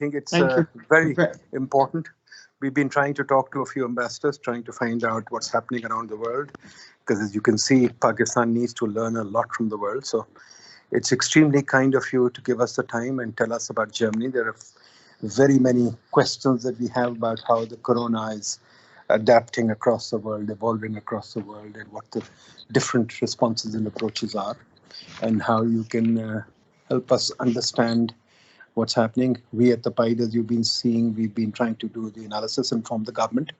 think it's Thank you. very important. We've been trying to talk to a few ambassadors, trying to find out what's happening around the world, because as you can see, Pakistan needs to learn a lot from the world. So it's extremely kind of you to give us the time and tell us about Germany. There are very many questions that we have about how the corona is adapting across the world, evolving across the world, and what the different responses and approaches are, and how you can help us understand what's happening. We at the PIDE, as you've been seeing, we've been trying to do the analysis, inform the government,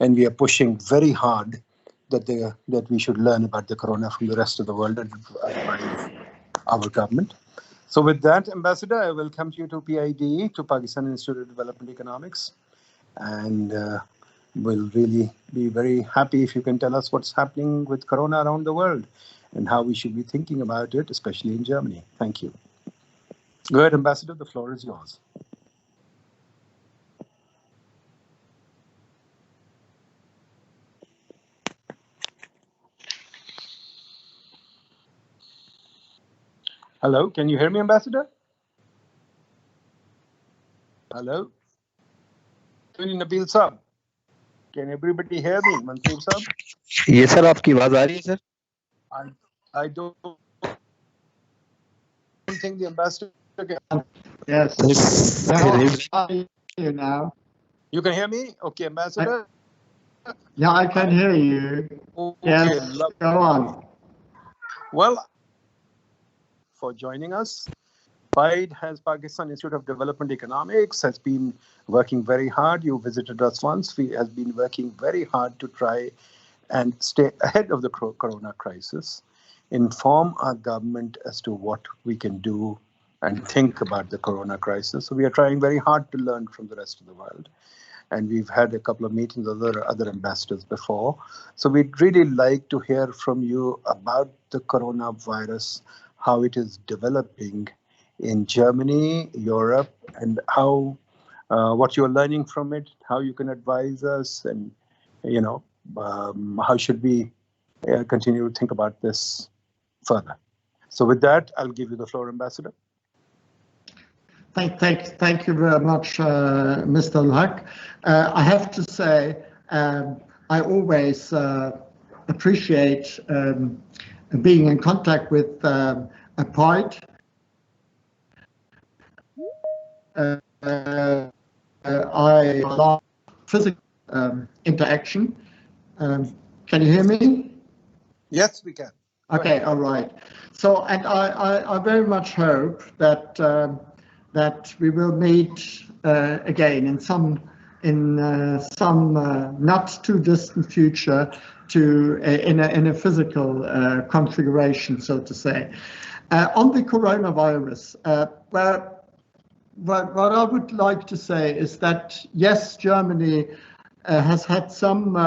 and we are pushing very hard that we should learn about the corona from the rest of the world and advise our government. So with that, Ambassador, I welcome you to PIDE, to Pakistan Institute of Development Economics, and we'll really be very happy if you can tell us what's happening with corona around the world and how we should be thinking about it, especially in Germany. Thank you. Go ahead, Ambassador, the floor is yours. Hello, can you hear me, Ambassador? Hello? Nabil Saab, can everybody hear me? Mansoor Saab? Yes, sir. आपकी आवाज आ रही है, sir? I don't think the ambassador can. Yes. You now. You can hear me? Okay, Ambassador? Yeah, I can hear you. Okay, Yes, go on. Well, for joining us. PIDE Pakistan Institute of Development Economics has been working very hard. You visited us once. We have been working very hard to try and stay ahead of the corona crisis, inform our government as to what we can do and think about the corona crisis. So we are trying very hard to learn from the rest of the world. And we've had a couple of meetings with other ambassadors before. So we'd really like to hear from you about the coronavirus, how it is developing in Germany, Europe, and how what you're learning from it, how you can advise us, and how should we continue to think about this further. So with that, I'll give you the floor, Ambassador. Thank you very much, Mr. Schlagheck. I have to say, I always appreciate being in contact with PIDE. I love physical interaction. Can you hear me? Yes, we can. Okay, all right. So, and I very much hope that that we will meet again in some not too distant future, in a physical configuration, so to say. On the coronavirus, what I would like to say is that yes, Germany has had some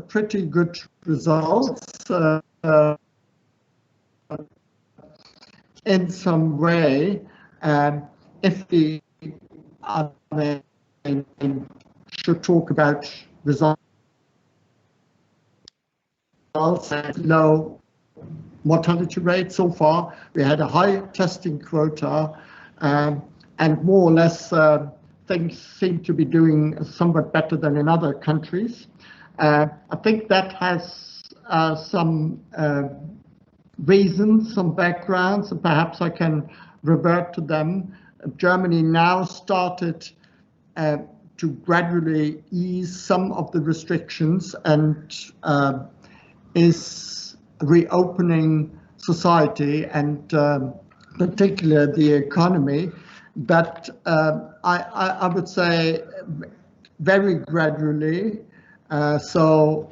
pretty good results in some way. If we should talk about results and low mortality rate so far, we had a high testing quota, and more or less things seem to be doing somewhat better than in other countries. I think that has some reasons, some backgrounds, and perhaps I can revert to them. Germany now started to gradually ease some of the restrictions and is reopening society and particularly the economy. But I would say very gradually. So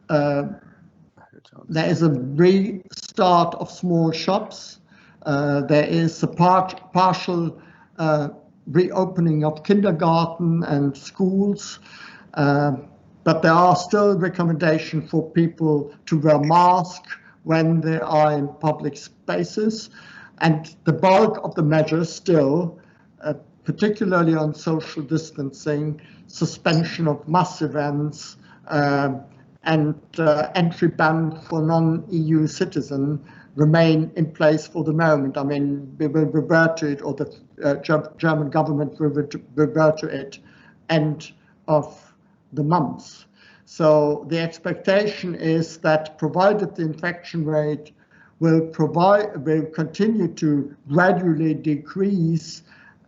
there is a restart of small shops. There is a partial reopening of kindergarten and schools. But there are still recommendations for people to wear masks when they are in public spaces. And the bulk of the measures still, particularly on social distancing, suspension of mass events, and entry ban for non-EU citizens, remain in place for the moment. I mean, we will revert to it, or the German government will revert to it end of the month. So the expectation is that, provided the infection rate will continue to gradually decrease,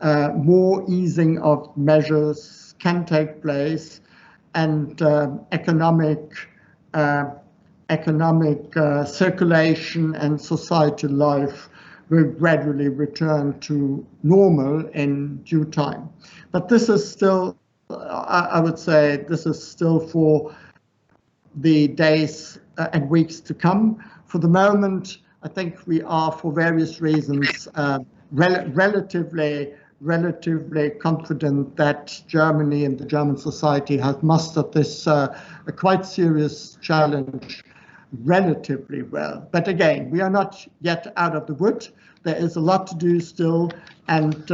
more easing of measures can take place, and economic circulation and societal life will gradually return to normal in due time. But this is still, I would say, this is still for the days and weeks to come. For the moment, I think we are, for various reasons, relatively confident that Germany and the German society has mastered this a quite serious challenge relatively well. But again, we are not yet out of the wood. There is a lot to do still, and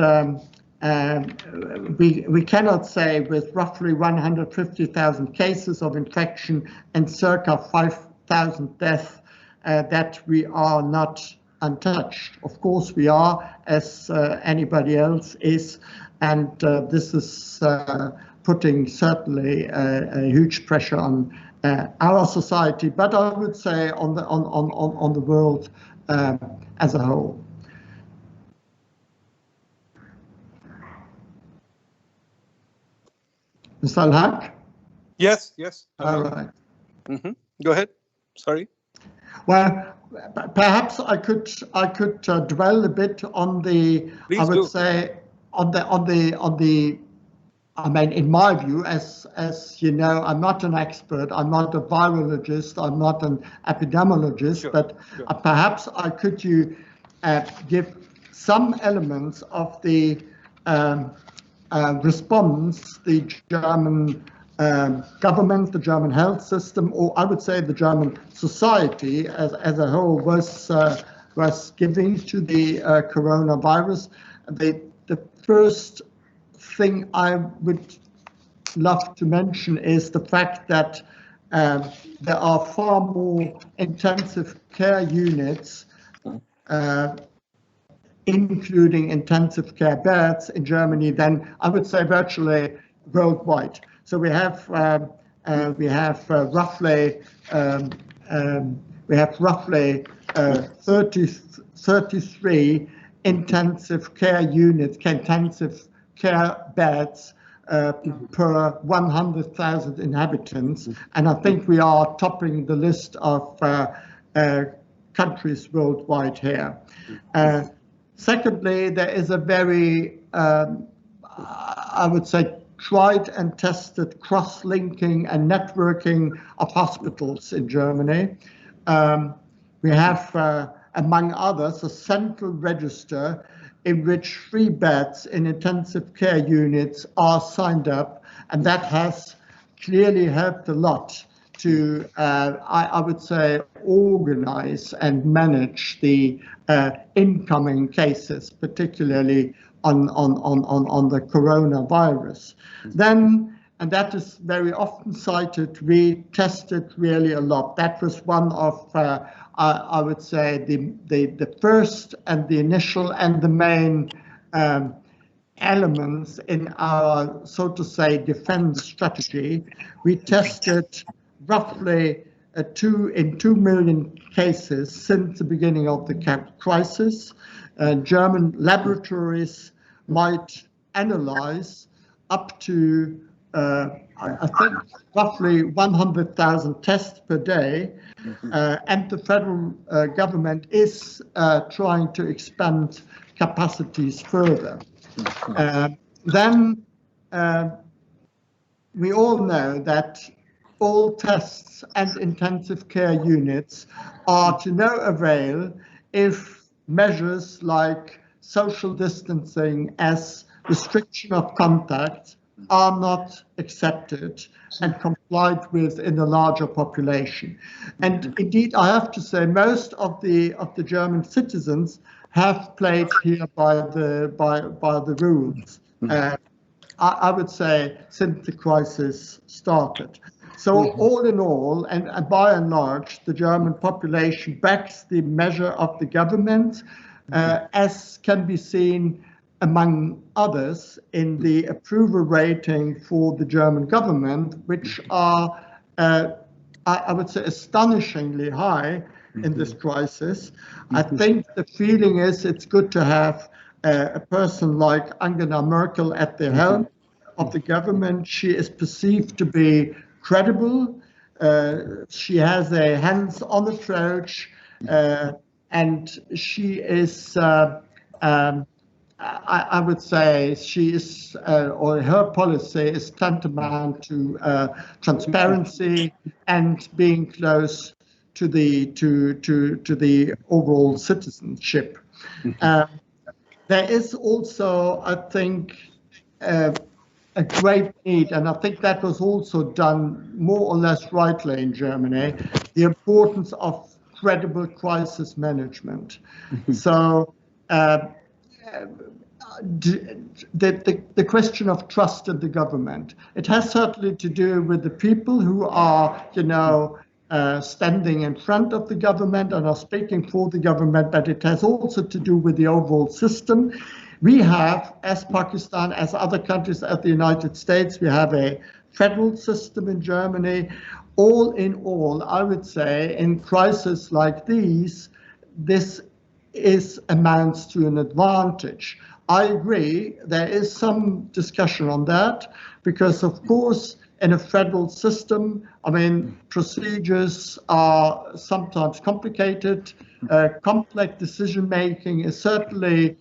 we cannot say, with roughly 150,000 cases of infection and circa 5,000 deaths, that we are not untouched. Of course we are, as anybody else is, and this is putting certainly a huge pressure on our society, but I would say on the world as a whole. Mr. Schlagheck? Yes. All right. Go ahead. Sorry. Well, perhaps I could dwell a bit on the. Please I would do. say on the. I mean, in my view, as you know, I'm not an expert. I'm not a virologist. I'm not an epidemiologist. Sure, but sure. Perhaps I could give some elements of the response the German government, the German health system, or I would say the German society as a whole was giving to the coronavirus. The first thing I would love to mention is the fact that there are far more intensive care units, including intensive care beds in Germany, than I would say virtually worldwide. So we have roughly 33 intensive care units, intensive care beds per 100,000 inhabitants, and I think we are topping the list of countries worldwide here. Secondly, there is a very, I would say, tried and tested cross-linking and networking of hospitals in Germany. We have, among others, a central register in which 3 beds in intensive care units are signed up, and that has clearly helped a lot to, I would say, organize and manage the incoming cases, particularly on the coronavirus. Then, and that is very often cited, we tested really a lot. That was one of, I would say, the first and the initial and the main elements in our, so to say, defense strategy. We tested roughly 2 million cases since the beginning of the crisis. German laboratories might analyze up to, I think, roughly 100,000 tests per day, and the federal government is trying to expand capacities further. Then we all know that all tests and intensive care units are to no avail if measures like social distancing as restriction of contact are not accepted and complied with in a larger population. And indeed, I have to say, most of the German citizens have played here by the rules. I would say since the crisis started. So all in all, and by and large, the German population backs the measure of the government, as can be seen among others in the approval rating for the German government, which are, I would say, astonishingly high in this crisis. I think the feeling is it's good to have a person like Angela Merkel at the helm of the government. She is perceived to be credible. She has a hands-on approach, and she is, I would say, she is, or her policy is tantamount to transparency and being close to the overall citizenship. There is also, I think, a great need, and I think that was also done more or less rightly in Germany, the importance of credible crisis management. So the question of trust in the government, it has certainly to do with the people who are, standing in front of the government and are speaking for the government, but it has also to do with the overall system. We have, as Pakistan, as other countries, as the United States, we have a federal system in Germany. All in all, I would say, in crises like these, this amounts to an advantage. I agree, there is some discussion on that, because of course, in a federal system, procedures are sometimes complicated. Complex decision-making is certainly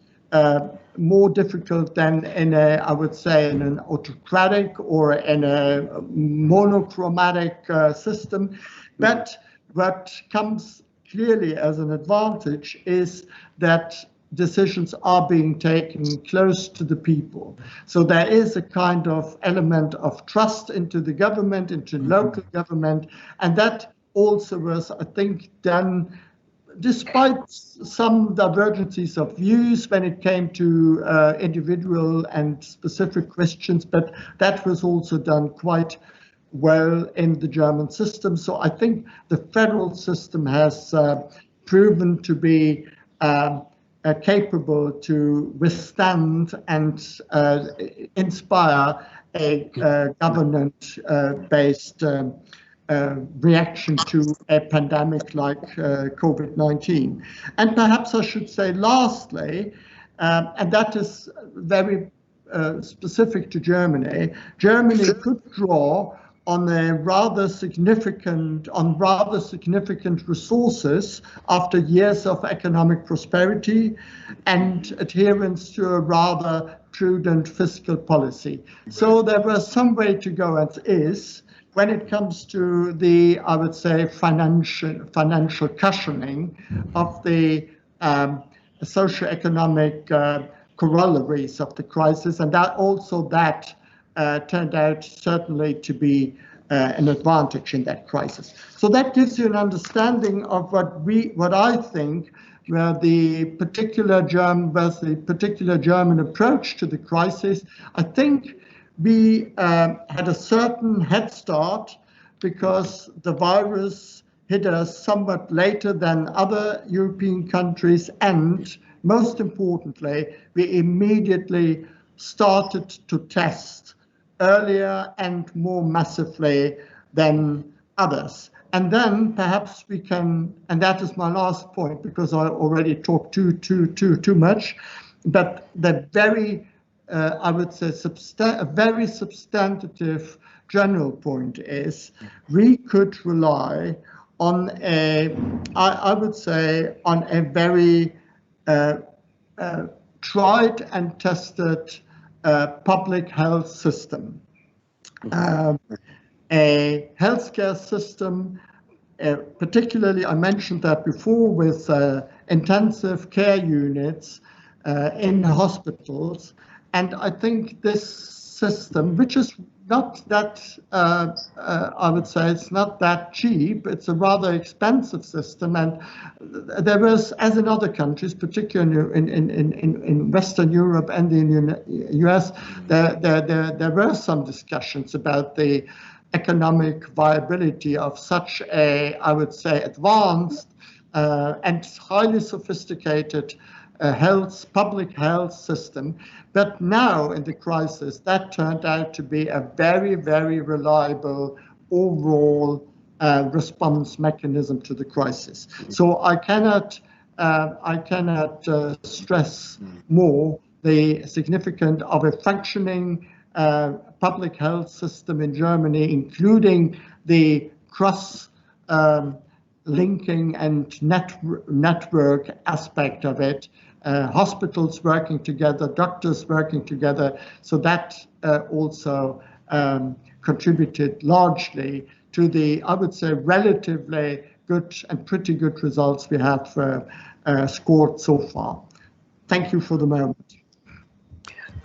more difficult than in I would say, in an autocratic or in a monochromatic system. But what comes clearly as an advantage is that decisions are being taken close to the people. So there is a kind of element of trust into the government, into local government, and that also was, I think, done despite some divergences of views when it came to individual and specific questions, but that was also done quite well in the German system. So I think the federal system has proven to be capable to withstand and inspire a government-based reaction to a pandemic like COVID-19. And perhaps I should say lastly, and that is very specific to Germany, Germany could draw on rather significant resources after years of economic prosperity and adherence to a rather prudent fiscal policy. So there was some way to go, and is, when it comes to the, I would say, financial cushioning of the socioeconomic corollaries of the crisis, and that also turned out certainly to be an advantage in that crisis. So that gives you an understanding of what I think were the particular German approach to the crisis. I think we had a certain head start because the virus hit us somewhat later than other European countries, and most importantly, we immediately started to test earlier and more massively than others. And then perhaps we can, and that is my last point because I already talked too much, but the very, I would say, a very substantive general point is we could rely on I would say, on a very tried and tested public health system, a healthcare system, particularly I mentioned that before, with intensive care units in hospitals. And I think this system, which is not that, I would say it's not that cheap, it's a rather expensive system. And there was, as in other countries, particularly in Western Europe and in the US, there were some discussions about the economic viability of such a, I would say, advanced and highly sophisticated public health system. But now in the crisis, that turned out to be a very, very reliable overall response mechanism to the crisis. So I cannot stress more the significance of a functioning public health system in Germany, including the cross linking and network aspect of it, hospitals working together, doctors working together. So that also contributed largely to the, I would say, relatively good and pretty good results we have scored so far. Thank you for the moment.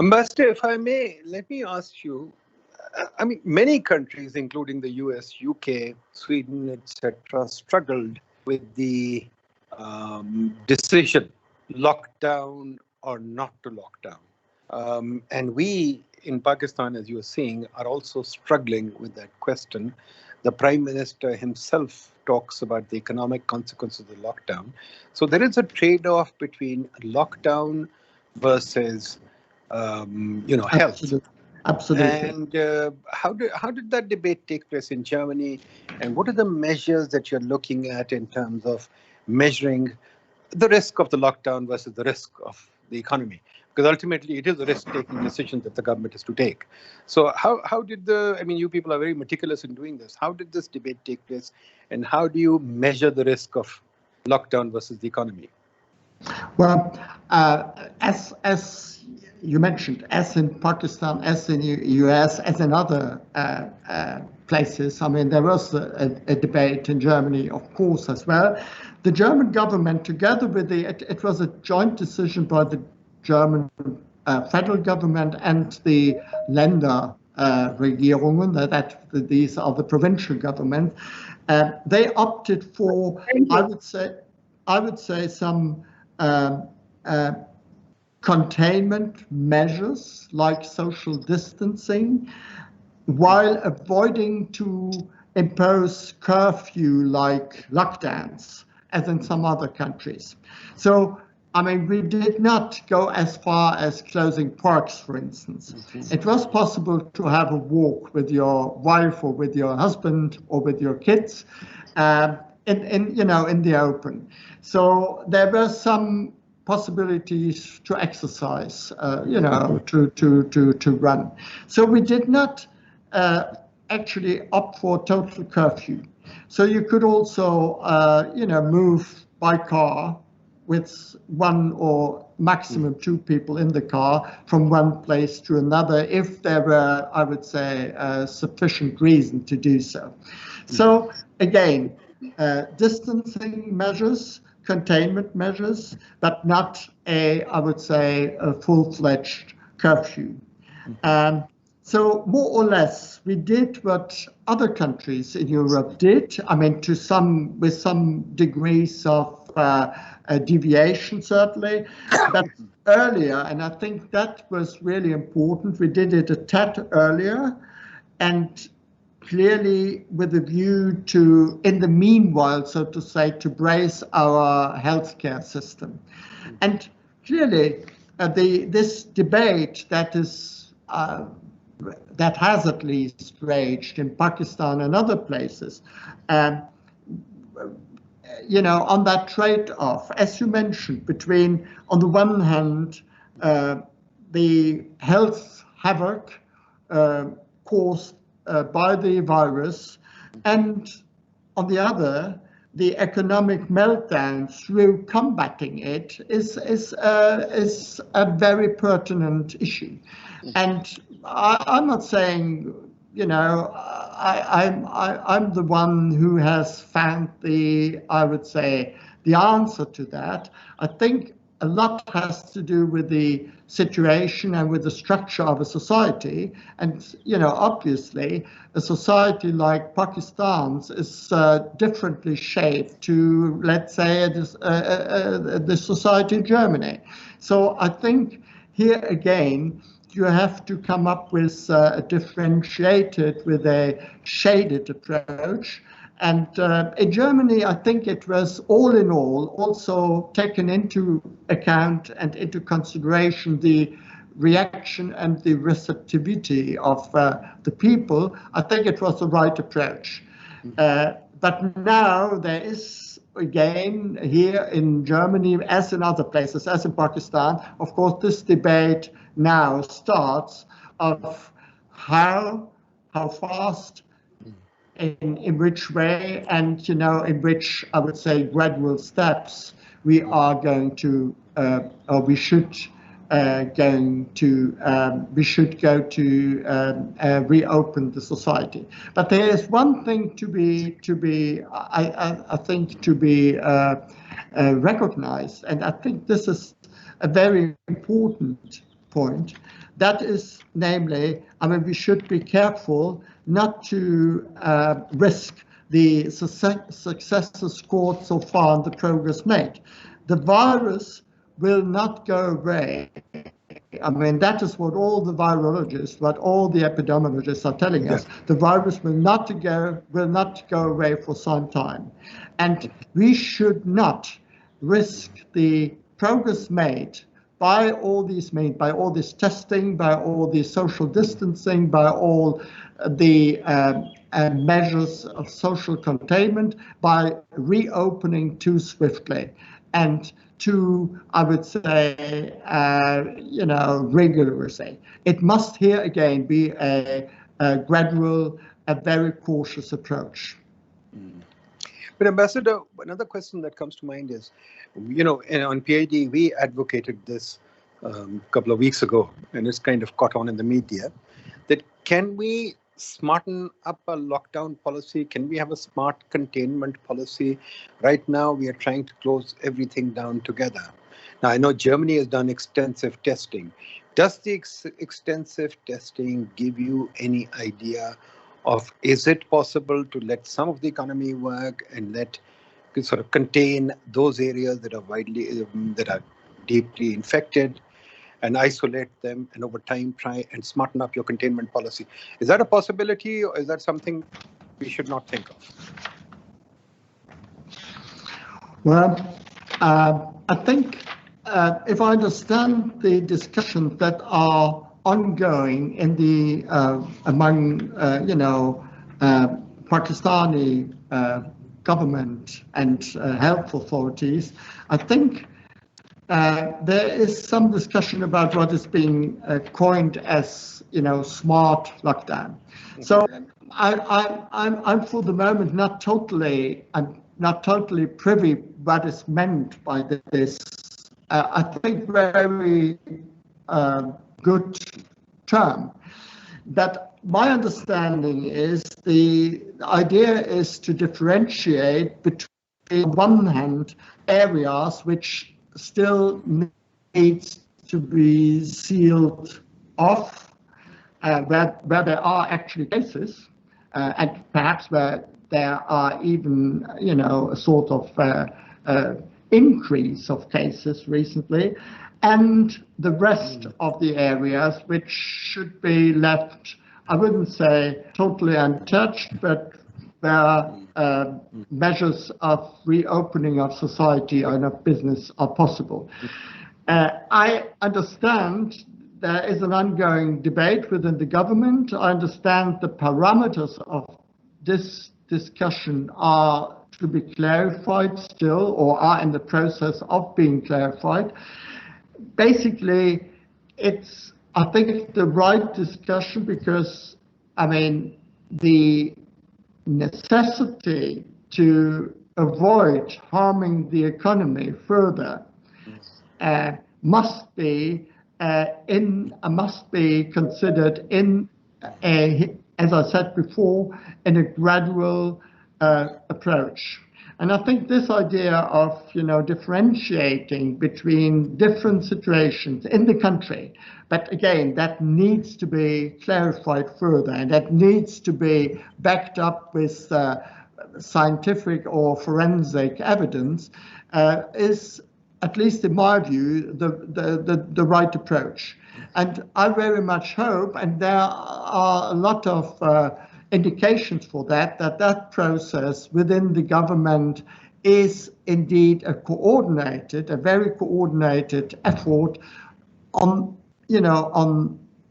Ambassador, if I may, let me ask you, I mean, many countries, including the US, UK, Sweden, etc., struggled with the decision, lockdown or not to lockdown. And we in Pakistan, as you are seeing, are also struggling with that question. The Prime Minister himself talks about the economic consequences of the lockdown. So there is a trade-off between lockdown versus health. Absolutely. And how did that debate take place in Germany? And what are the measures that you're looking at in terms of measuring the risk of the lockdown versus the risk of the economy? Because ultimately it is a risk-taking decision that the government is to take. So how did you people are very meticulous in doing this. How did this debate take place? And how do you measure the risk of lockdown versus the economy? Well, as you mentioned, as in Pakistan, as in US, as in other places, I mean, there was a debate in Germany, of course, as well. The German government, together with it was a joint decision by the German federal government and the Länder Regierungen, these are the provincial governments. They opted for, I would say some containment measures like social distancing, while avoiding to impose curfew-like lockdowns, as in some other countries. So, I mean, we did not go as far as closing parks, for instance. It was possible to have a walk with your wife or with your husband or with your kids in the open. So there were some possibilities to exercise, to run. So we did not actually opt for total curfew. So you could also, move by car with one or maximum two people in the car from one place to another, if there were, I would say, sufficient reason to do so. So again, distancing measures, containment measures, but not I would say, a full-fledged curfew. So more or less, we did what other countries in Europe did. I mean, with some degrees of deviation, certainly, but earlier, and I think that was really important. We did it a tad earlier, and clearly with a view to, in the meanwhile, so to say, to brace our healthcare system. And clearly, this debate that has at least raged in Pakistan and other places, on that trade-off, as you mentioned, between, on the one hand, the health havoc caused by the virus, and on the other, the economic meltdown through combating it is a very pertinent issue. And I'm not saying, I'm the one who has found I would say, the answer to that. I think a lot has to do with the situation and with the structure of a society. And, obviously, a society like Pakistan's is differently shaped to, let's say, the society in Germany. So I think here again, you have to come up with a differentiated, with a shaded approach. And in Germany, I think it was all in all also taken into account and into consideration the reaction and the receptivity of the people. I think it was the right approach. But now there is, again, here in Germany, as in other places, as in Pakistan, of course, this debate now starts of how fast, in which way, and in which, I would say, gradual steps we are going to, or we should go to reopen the society. But there is one thing I think to be recognized, and I think this is a very important point. That is, namely, we should be careful not to risk the successes scored so far and the progress made. The virus will not go away. That is what all the virologists, what all the epidemiologists are telling us. The virus will not go away for some time. And we should not risk the progress made by all these means, by all this testing, by all the social distancing, by all the measures of social containment, by reopening too swiftly and too, I would say, rigorously. It must here again be a gradual, a very cautious approach. But Ambassador, another question that comes to mind is, on PID, we advocated this a couple of weeks ago, and it's kind of caught on in the media, that can we smarten up a lockdown policy? Can we have a smart containment policy? Right now, we are trying to close everything down together. Now, I know Germany has done extensive testing. Does the extensive testing give you any idea of, is it possible to let some of the economy work and sort of contain those areas that are deeply infected, and isolate them, and over time try and smarten up your containment policy? Is that a possibility, or is that something we should not think of? Well, I think if I understand the discussions that are ongoing in the among Pakistani government and health authorities, I think there is some discussion about what is being coined as, smart lockdown. So I'm for the moment not totally privy what is meant by this. I think very good term. That my understanding is the idea is to differentiate between, on one hand, areas which still needs to be sealed off, where there are actually cases, and perhaps where there are even, a sort of increase of cases recently, and the rest of the areas which should be left, I wouldn't say totally untouched, but where measures of reopening of society and of business are possible. I understand there is an ongoing debate within the government. I understand the parameters of this discussion are to be clarified still, or are in the process of being clarified. Basically, I think it's the right discussion because, the necessity to avoid harming the economy further must be considered in as I said before, in a gradual approach. And I think this idea of differentiating between different situations in the country, but again, that needs to be clarified further, and that needs to be backed up with scientific or forensic evidence, is, at least in my view, the right approach. And I very much hope, and there are a lot of indications for that, that process within the government is indeed a very coordinated effort on,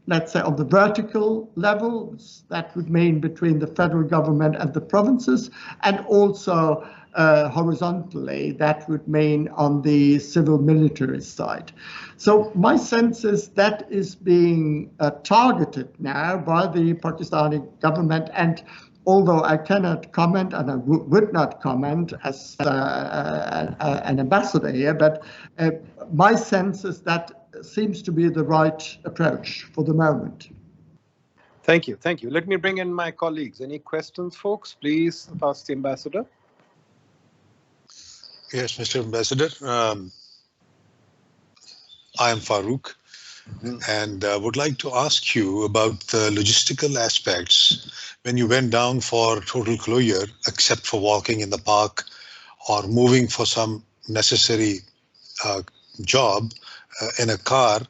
let's say, on the vertical levels. That would mean between the federal government and the provinces, and also horizontally, that would mean on the civil military side. So my sense is that is being targeted now by the Pakistani government, and although I cannot comment, and I would not comment as an ambassador here, but my sense is that seems to be the right approach for the moment. Thank you. Thank you. Let me bring in my colleagues. Any questions, folks? Please ask the ambassador. Yes, Mr. Ambassador. I am Farooq, and would like to ask you about the logistical aspects when you went down for total closure, except for walking in the park or moving for some necessary job in a car.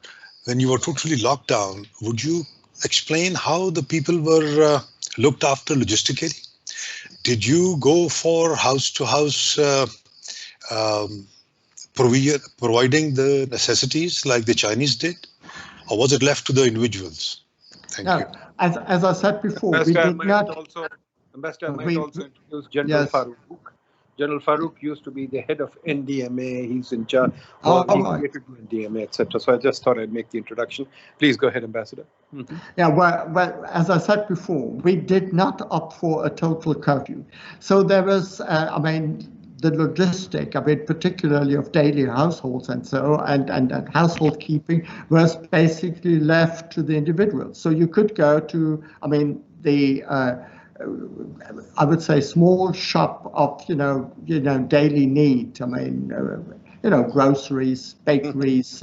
When you were totally locked down, would you explain how the people were looked after logistically? Did you go for house-to-house providing the necessities like the Chinese did, or was it left to the individuals? Thank you. As I said before, Ambassador, we did not. Ambassador, I might also introduce General Farooq. General Farooq used to be the head of NDMA. He's in charge. He created NDMA, etc. So I just thought I'd make the introduction. Please go ahead, Ambassador. Mm-hmm. Yeah, well, as I said before, we did not opt for a total curfew. So there was, the logistic, particularly of daily households and so, and household keeping was basically left to the individual. So you could go to, I would say small shop of, daily need. Groceries, bakeries,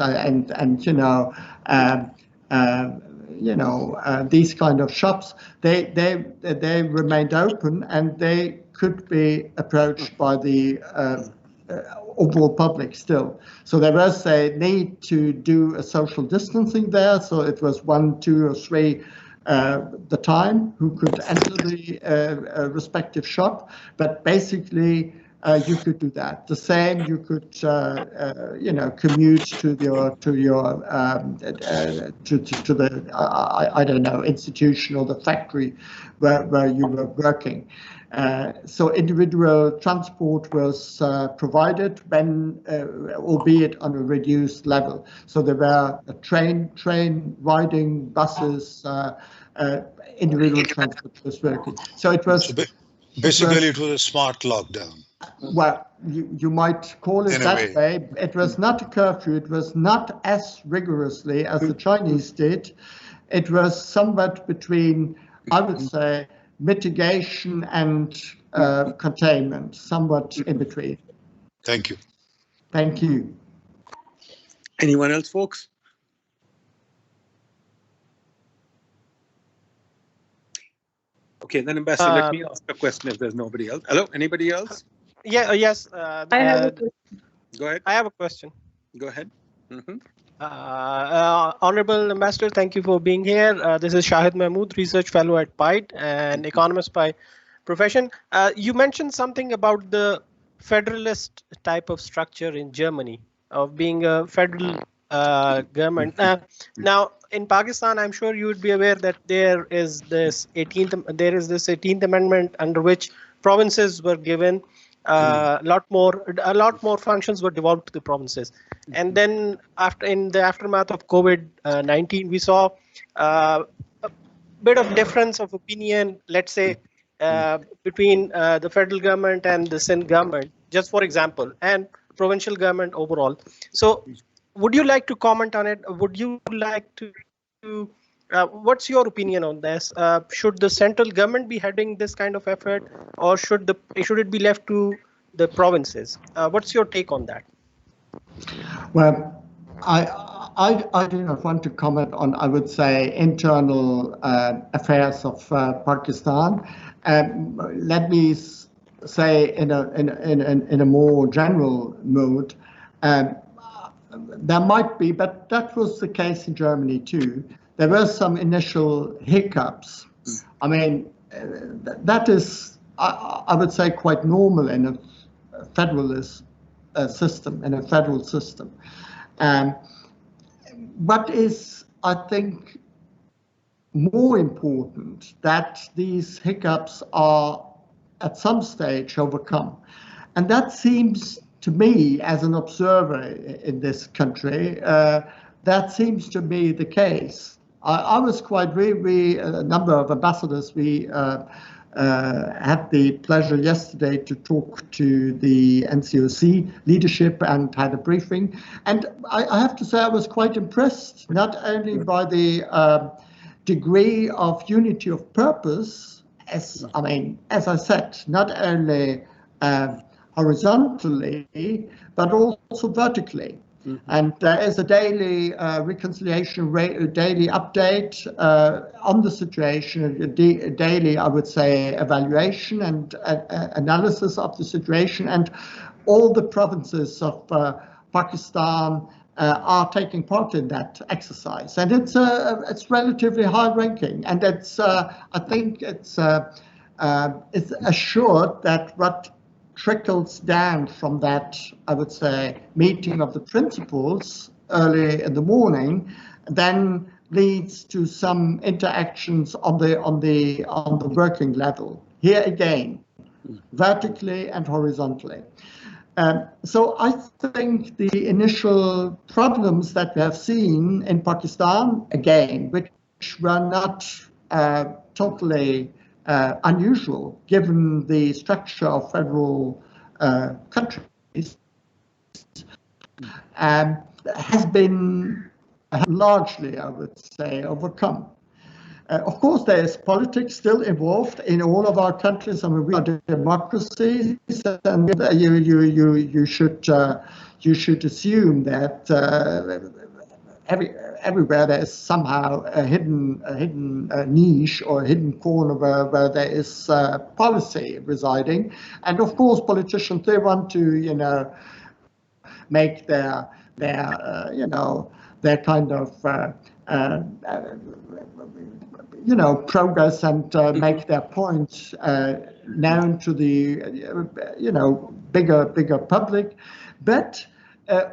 these kind of shops. They remained open, and they could be approached by the overall public still. So there was a need to do a social distancing there. So it was 1, 2, or 3 the time who could enter the respective shop, but basically you could do that. The same, you could commute to the I don't know, institution or the factory where you were working. So individual transport was provided, when, albeit on a reduced level. So there were train riding, buses, individual transport was working. So it was... Basically, it was a smart lockdown. Well, you might call it that way. It was not a curfew. It was not as rigorously as the Chinese did. It was somewhat between, I would say, mitigation and containment, somewhat in between. Thank you. Thank you. Anyone else, folks? Okay, then Ambassador, let me ask a question if there's nobody else. Hello, anybody else? Yes. I have a question. Go ahead. I have a question. Go ahead. Mm-hmm. Honorable Ambassador, thank you for being here. This is Shahid Mahmood, Research Fellow at PIDE and economist by profession. You mentioned something about the federalist type of structure in Germany, of being a federal government. Now, in Pakistan, I'm sure you would be aware that there is this 18th Amendment under which provinces were given a lot more functions were devolved to the provinces. And then in the aftermath of COVID-19, we saw a bit of difference of opinion, let's say, between the federal government and the Sindh government, just for example, and provincial government overall. So would you like to comment on it? Would you like to what's your opinion on this? Should the central government be heading this kind of effort, or should it be left to the provinces? What's your take on that? Well, I do not want to comment on, I would say, internal affairs of Pakistan. Let me say in a more general mood. there might be, but that was the case in Germany too. There were some initial hiccups. I mean, that is, I would say, quite normal in a federalist system, in a federal system. What is, I think, more important, that these hiccups are at some stage overcome. And that seems to me, as an observer in this country, that seems to be the case. I was quite, a number of ambassadors, we had the pleasure yesterday to talk to the NCOC leadership and had a briefing. And I have to say I was quite impressed, not only by the degree of unity of purpose, as I said, not only horizontally, but also vertically. Mm-hmm. And there is a daily reconciliation rate, daily update on the situation, a daily, I would say, evaluation and analysis of the situation. And all the provinces of Pakistan are taking part in that exercise. And it's relatively high ranking. And it's, I think it's assured that what trickles down from that, I would say, meeting of the principals early in the morning, then leads to some interactions on the working level. Here again, vertically and horizontally. So I think the initial problems that we have seen in Pakistan, again, which were not totally unusual given the structure of federal countries, has been largely, I would say, overcome. Of course, there is politics still involved in all of our countries. I mean, we are democracies, and you should assume that everywhere there is somehow a hidden niche or a hidden corner where there is policy residing. And of course, politicians, they want to, make their kind of progress and make their points known to the bigger public. But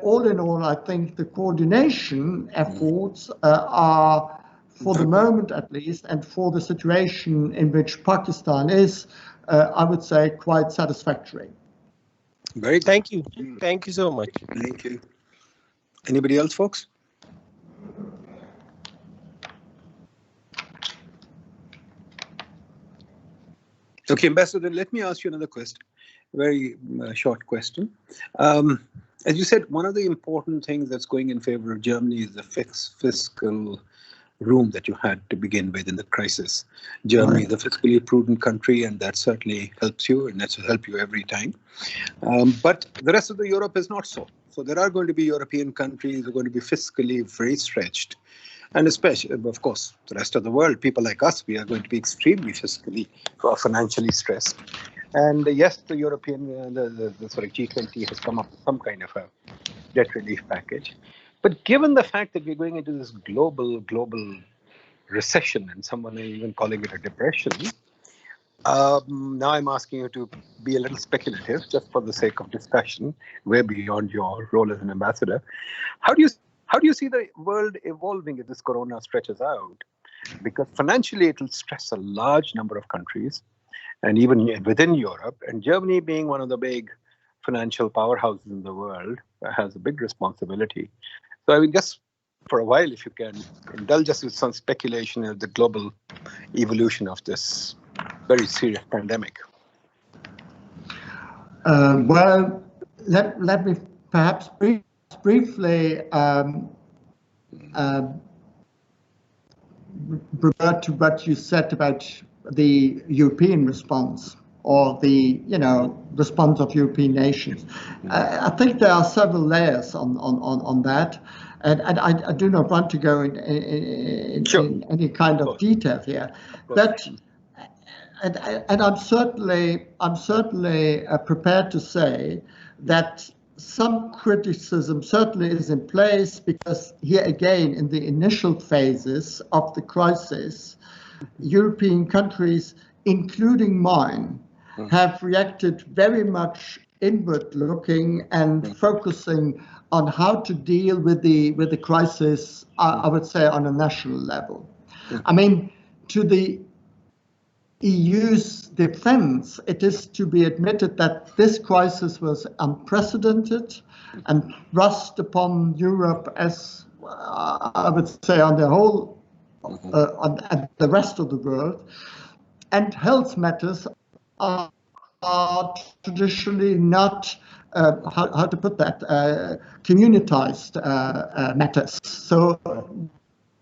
all in all, I think the coordination efforts are, for the moment at least, and for the situation in which Pakistan is, I would say, quite satisfactory. Very good. Thank you. Thank you so much. Thank you. Anybody else, folks? Okay, Ambassador, let me ask you another question, very short question. As you said, one of the important things that's going in favor of Germany is the fiscal room that you had to begin with in the crisis. Germany is a fiscally prudent country, and that certainly helps you, and that's help you every time. But the rest of the Europe is not so. So there are going to be European countries who are going to be fiscally very stretched. And especially, of course, the rest of the world, people like us, we are going to be extremely fiscally or financially stressed. And yes, the European, G20 has come up with some kind of a debt relief package. But given the fact that we're going into this global recession, and someone even calling it a depression, now I'm asking you to be a little speculative, just for the sake of discussion, way beyond your role as an ambassador. How do you see the world evolving if this corona stretches out? Because financially, it will stress a large number of countries, and even within Europe, and Germany being one of the big financial powerhouses in the world, has a big responsibility. So I would guess for a while, if you can indulge us with some speculation of the global evolution of this very serious pandemic. Well, let me perhaps briefly revert to what you said about the European response, or the response of European nations. I think there are several layers on that, and I do not want to go in any kind of detail here, but and I'm certainly prepared to say that some criticism certainly is in place, because here again, in the initial phases of the crisis, European countries, including mine, have reacted very much inward looking and focusing on how to deal with the crisis, I would say, on a national level. I mean, to the EU's defense, it is to be admitted that this crisis was unprecedented and thrust upon Europe, as I would say, on the whole, and the rest of the world. And health matters are traditionally not, how to put that, communitized matters. So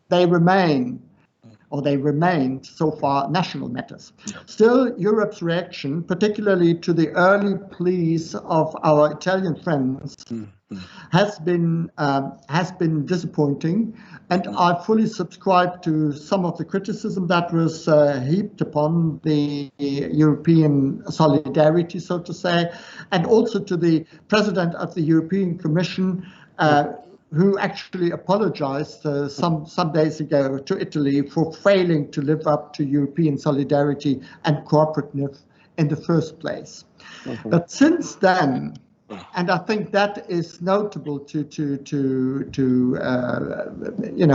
they remained so far national matters. Still, Europe's reaction, particularly to the early pleas of our Italian friends, has been disappointing, and I fully subscribe to some of the criticism that was heaped upon the European solidarity, so to say, and also to the President of the European Commission, who actually apologized some days ago to Italy for failing to live up to European solidarity and cooperativeness in the first place. But since then, and I think that is notable to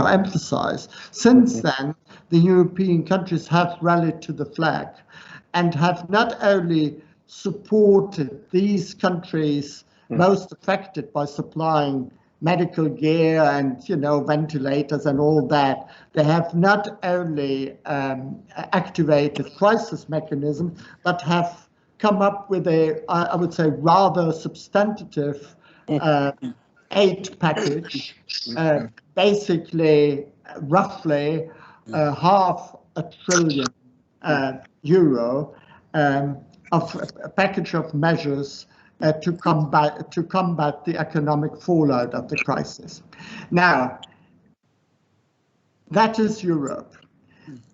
emphasize, since then the European countries have rallied to the flag and have not only supported these countries most affected by supplying medical gear and ventilators and all that. They have not only activated crisis mechanisms, but have come up with a, I would say, rather substantive aid package, basically roughly €500 billion of a package of measures to combat the economic fallout of the crisis. Now, that is Europe.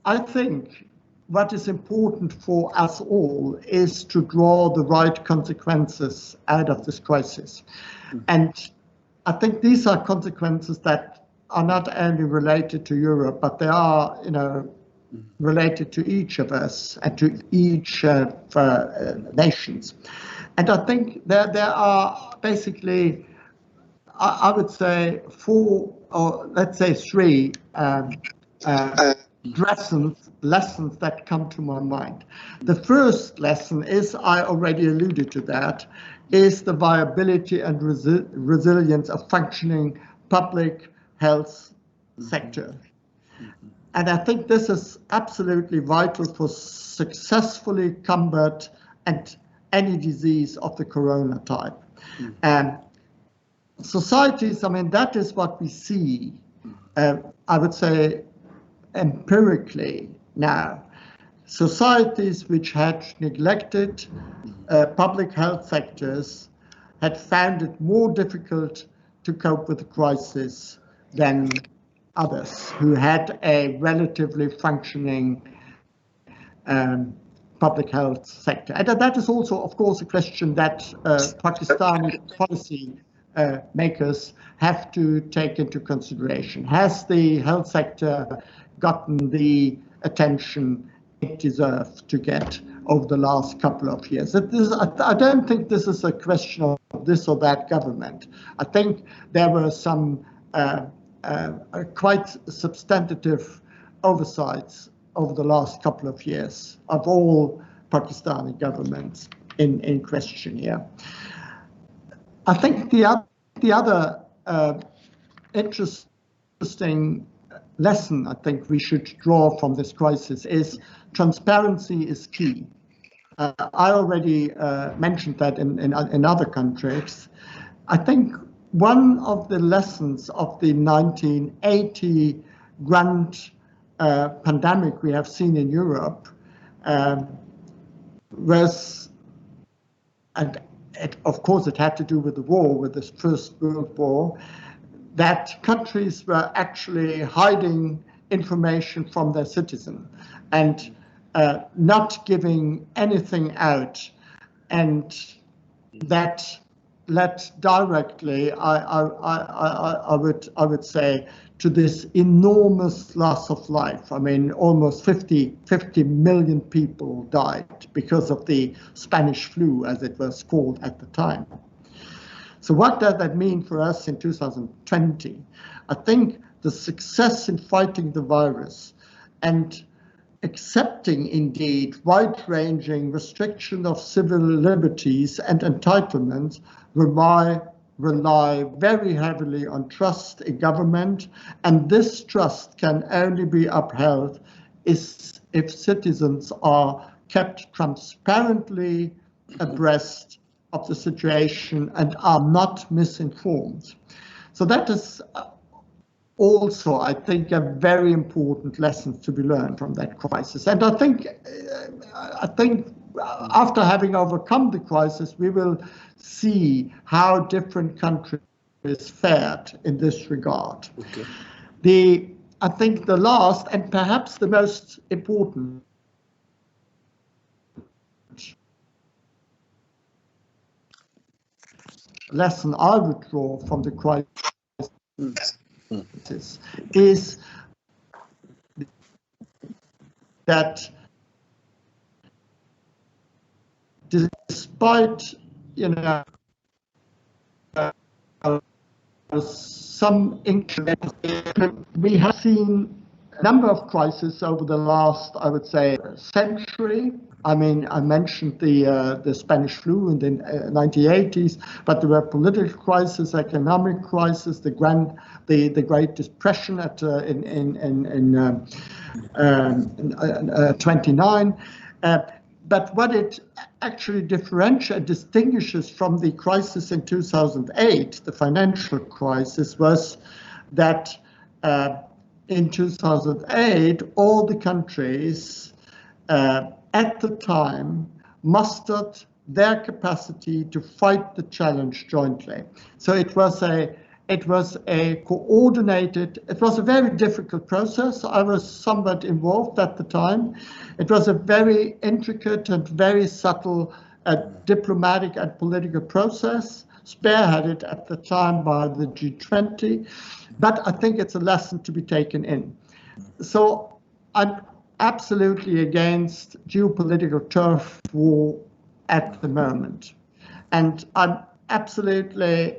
I think what is important for us all is to draw the right consequences out of this crisis. And I think these are consequences that are not only related to Europe, but they are, related to each of us and to each nations. And I think there are basically, I would say, 4 or let's say 3 lessons that come to my mind. The first lesson is, I already alluded to that, is the viability and resilience of functioning public health sector. And I think this is absolutely vital for successfully combat any disease of the corona type. And societies, I mean, that is what we see, I would say, empirically now. Societies which had neglected public health sectors had found it more difficult to cope with the crisis than others who had a relatively functioning public health sector. And that is also, of course, a question that Pakistani policy makers have to take into consideration. Has the health sector gotten the attention it deserved to get over the last couple of years? I don't think this is a question of this or that government. I think there were some quite substantive oversights over the last couple of years of all Pakistani governments in question here. I think the other interesting lesson I think we should draw from this crisis is transparency is key. I already mentioned that in other countries. I think one of the lessons of the 1980 grand pandemic we have seen in Europe was, and of course it had to do with the war, with the First World War, that countries were actually hiding information from their citizens and not giving anything out, and that led directly, I would say, to this enormous loss of life. I mean, almost 50 million people died because of the Spanish flu, as it was called at the time. So what does that mean for us in 2020? I think the success in fighting the virus and accepting indeed wide-ranging restriction of civil liberties and entitlements rely very heavily on trust in government, and this trust can only be upheld if citizens are kept transparently abreast of the situation and are not misinformed. So that is also, I think, a very important lesson to be learned from that crisis. And I think after having overcome the crisis, we will see how different countries fared in this regard. Okay. I think the last and perhaps the most important lesson I would draw from the crisis is that despite, you know, some increments, we have seen a number of crises over the last, I would say, century. I mean, I mentioned the Spanish flu in the 1980s, but there were political crises, economic crisis, the Great Depression in 29. But what it actually distinguishes from the crisis in 2008, the financial crisis, was that in 2008, all the countries at the time mustered their capacity to fight the challenge jointly. So it was a coordinated, it was a very difficult process. I was somewhat involved at the time. It was a very intricate and very subtle diplomatic and political process, spearheaded at the time by the G20, but I think it's a lesson to be taken in. So I'm absolutely against geopolitical turf war at the moment. And I'm absolutely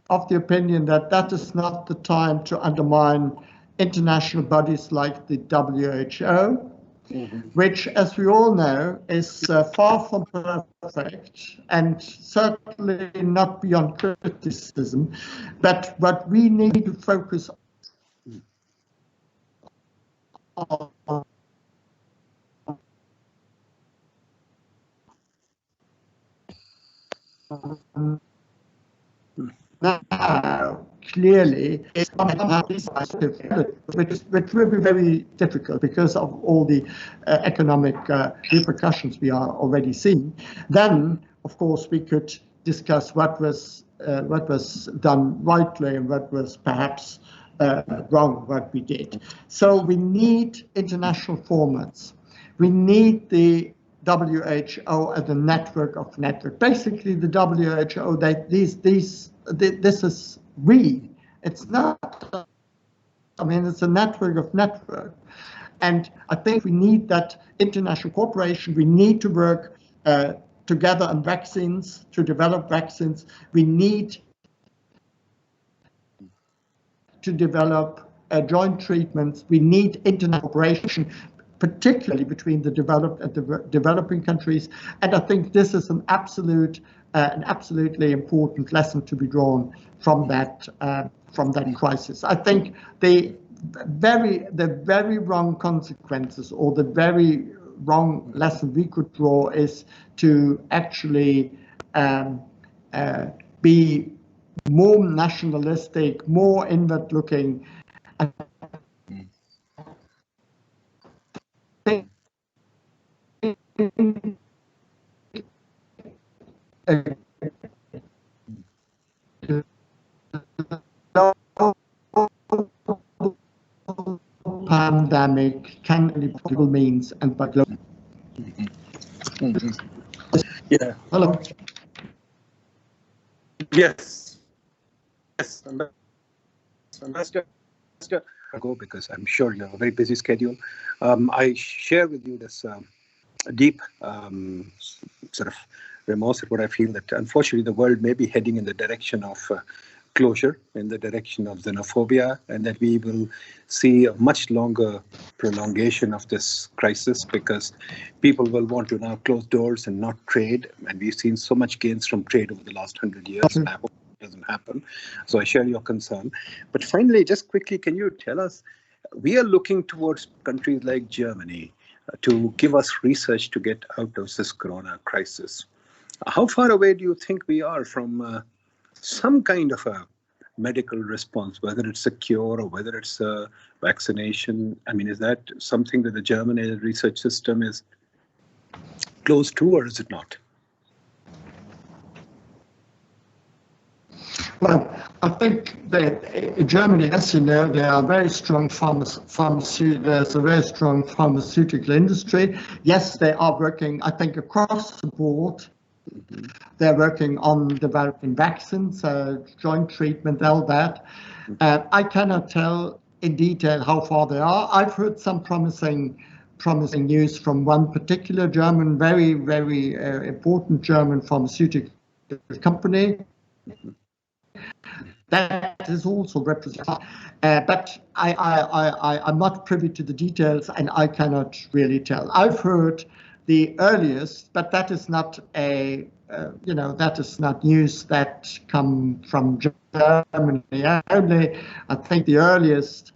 of the opinion that that is not the time to undermine international bodies like the WHO, which, as we all know, is far from perfect and certainly not beyond criticism. But what we need to focus on now clearly is which will be very difficult because of all the economic repercussions we are already seeing. Then, of course, we could discuss what was done rightly and what was perhaps wrong, what we did. So we need international formats. We need the WHO as a network of networks. Basically, the WHO, this is we. It's not, I mean, it's a network of networks. And I think we need that international cooperation. We need to work together on vaccines, to develop vaccines. We need to develop joint treatments. We need international cooperation, particularly between the developed and the developing countries. And I think this is an absolutely important lesson to be drawn from that crisis. I think the very wrong consequences, or the very wrong lesson we could draw, is to actually be more nationalistic, more inward-looking. Pandemic can be political means and by global. Yeah. Hello. Yes. Yes. Ambassador. Go, because I'm sure you have a very busy schedule. I share with you this deep sort of remorse at what I feel that unfortunately the world may be heading in the direction of closure, in the direction of xenophobia, and that we will see a much longer prolongation of this crisis because people will want to now close doors and not trade. And we've seen so much gains from trade over the last 100 years. And I hope it doesn't happen. So I share your concern. But finally, just quickly, can you tell us, we are looking towards countries like Germany to give us research to get out of this corona crisis. How far away do you think we are from some kind of a medical response, whether it's a cure or whether it's a vaccination? I mean, is that something that the German research system is close to, or is it not? Well, I think that in Germany, as you know, there are very strong there's a very strong pharmaceutical industry. Yes, they are working, I think, across the board. They're working on developing vaccines, joint treatment, all that. I cannot tell in detail how far they are. I've heard some promising news from one particular German, very important German pharmaceutical company. That is also represented, but I'm not privy to the details, and I cannot really tell. I've heard the earliest, but that is not that is not news that come from Germany only. I think the earliest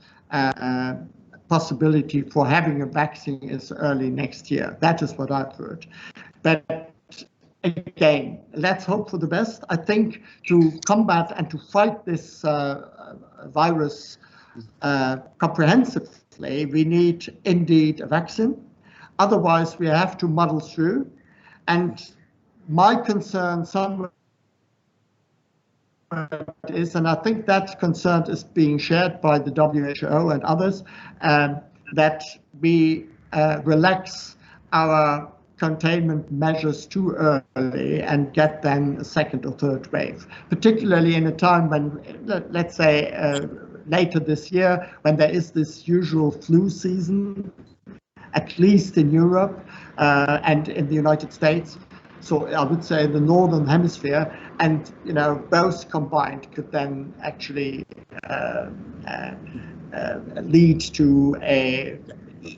possibility for having a vaccine is early next year. That is what I've heard. But again, let's hope for the best. I think to combat and to fight this virus comprehensively, we need indeed a vaccine. Otherwise, we have to muddle through. And my concern somewhere is, and I think that concern is being shared by the WHO and others, that we relax our containment measures too early and get then a second or third wave, particularly in a time when, let's say, later this year, when there is this usual flu season, at least in Europe and in the United States. So I would say the Northern Hemisphere, and both combined could then actually lead to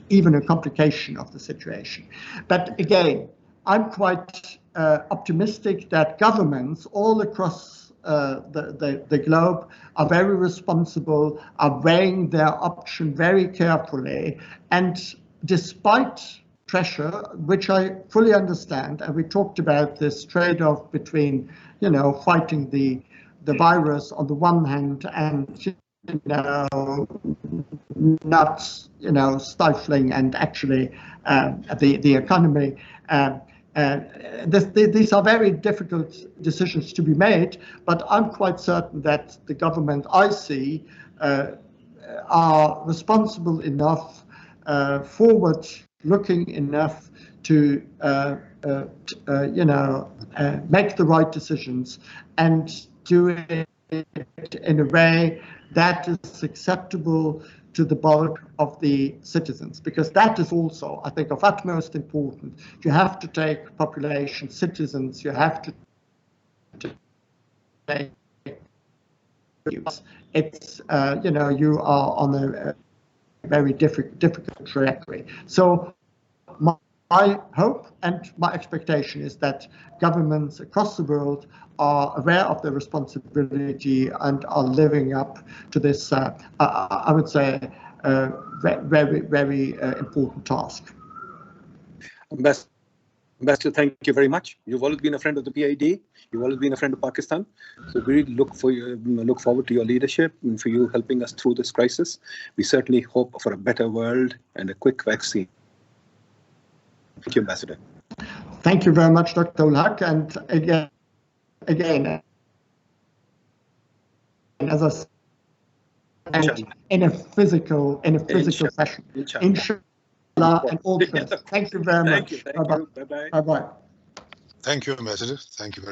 even a complication of the situation. But again, I'm quite optimistic that governments all across the globe are very responsible, are weighing their option very carefully, and despite pressure, which I fully understand, and we talked about this trade-off between, fighting the virus on the one hand and not stifling and actually the economy. These are very difficult decisions to be made, but I'm quite certain that the government I see are responsible enough, forward-looking enough to make the right decisions and do it in a way that is acceptable to the bulk of the citizens, because that is also, I think, of utmost importance. You have to take population, citizens, you have to take, it's, you are on a very difficult trajectory. So my hope and my expectation is that governments across the world are aware of their responsibility and are living up to this, I would say, very important task. Ambassador, thank you very much. You've always been a friend of the PID. You've always been a friend of Pakistan. So we really look forward to your leadership and for you helping us through this crisis. We certainly hope for a better world and a quick vaccine. Thank you, Ambassador. Thank you very much, Dr. Schlagheck. And again, as I said, in a physical fashion. Inshallah, and all the best. Thank you very much. Thank you. Bye-bye. Bye-bye. Thank you, Ambassador. Thank you very much.